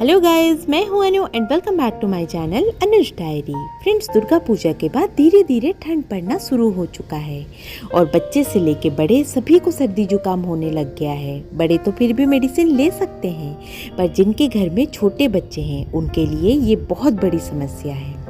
Hello guys, मैं हूं Anu and welcome back to my channel Anuj diary. Friends, Durga Puja के बाद धीरे धीरे ठंड पड़ना शुरू हो चुका है और बच्चे से लेके बड़े सभी को सर्दी जुकाम होने लग गया है। बड़े तो फिर भी मेडिसिन ले सकते हैं, पर जिनके घर में छोटे बच्चे हैं उनके लिए ये बहुत बड़ी समस्या है।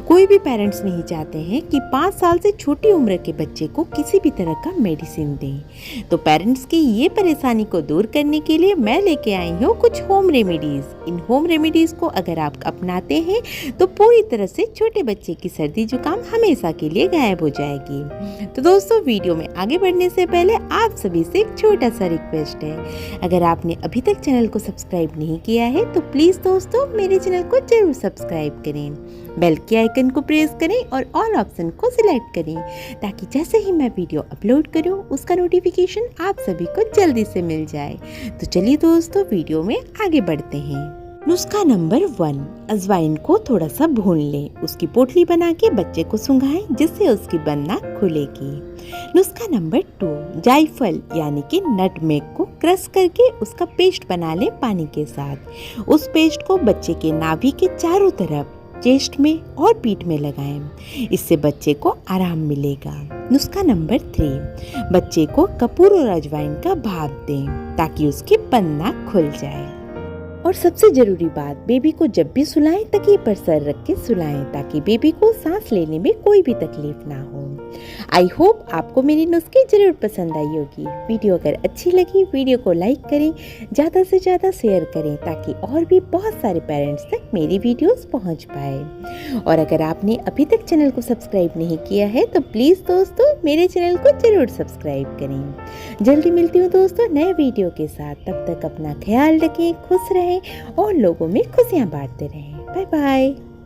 कोई भी पेरेंट्स नहीं चाहते हैं कि 5 साल से छोटी उम्र के बच्चे को किसी भी तरह का मेडिसिन दें। तो पेरेंट्स की ये परेशानी को दूर करने के लिए मैं लेके आई हूँ कुछ होम रेमेडीज़। इन होम रेमेडीज़ को अगर आप अपनाते हैं तो पूरी तरह से छोटे बच्चे की सर्दी जुकाम हमेशा के लिए गायब हो जाएगी। तो दोस्तों, वीडियो में आगे बढ़ने से पहले आप सभी से एक छोटा सा रिक्वेस्ट है। अगर आपने अभी तक चैनल को सब्सक्राइब नहीं किया है तो प्लीज़ दोस्तों मेरे चैनल को जरूर सब्सक्राइब करें, बेल के आइकन को प्रेस करें और ऑल ऑप्शन को सिलेक्ट करें, ताकि जैसे ही मैं वीडियो अपलोड करूं उसका नोटिफिकेशन आप सभी को जल्दी से मिल जाए। तो चलिए दोस्तों, वीडियो में आगे बढ़ते हैं। नुस्खा नंबर 1, अजवाइन को थोड़ा सा भून लें, उसकी पोटली बना के बच्चे को सुंघाएं जिससे उसकी बंद नाक खुलेगी। नुस्खा नंबर 2, जायफल यानी कि नटमेग को क्रश करके उसका पेस्ट बना लें पानी के साथ। उस पेस्ट को बच्चे के नाभि के चारों तरफ, चेस्ट में और पीठ में लगाएं, इससे बच्चे को आराम मिलेगा। नुस्खा नंबर 3, बच्चे को कपूर और अजवाइन का भाप दें ताकि उसकी बंद नाक खुल जाए। और सबसे जरूरी बात, बेबी को जब भी सुलाएं तकिए पर सर रख के सुलाएं ताकि बेबी को सांस लेने में कोई भी तकलीफ ना हो। आई होप आपको मेरी नुस्खे जरूर पसंद आई होगी। वीडियो अगर अच्छी लगी वीडियो को लाइक करें, ज़्यादा से ज़्यादा शेयर करें ताकि और भी बहुत सारे पेरेंट्स तक मेरी वीडियोस पहुंच पाए। और अगर आपने अभी तक चैनल को सब्सक्राइब नहीं किया है तो प्लीज़ दोस्तों मेरे चैनल को जरूर सब्सक्राइब करें। जल्दी मिलती हूँ दोस्तों नए वीडियो के साथ। तब तक अपना ख्याल रखें, खुश रहें और लोगों में खुशियाँ बांटते रहें। Bye bye.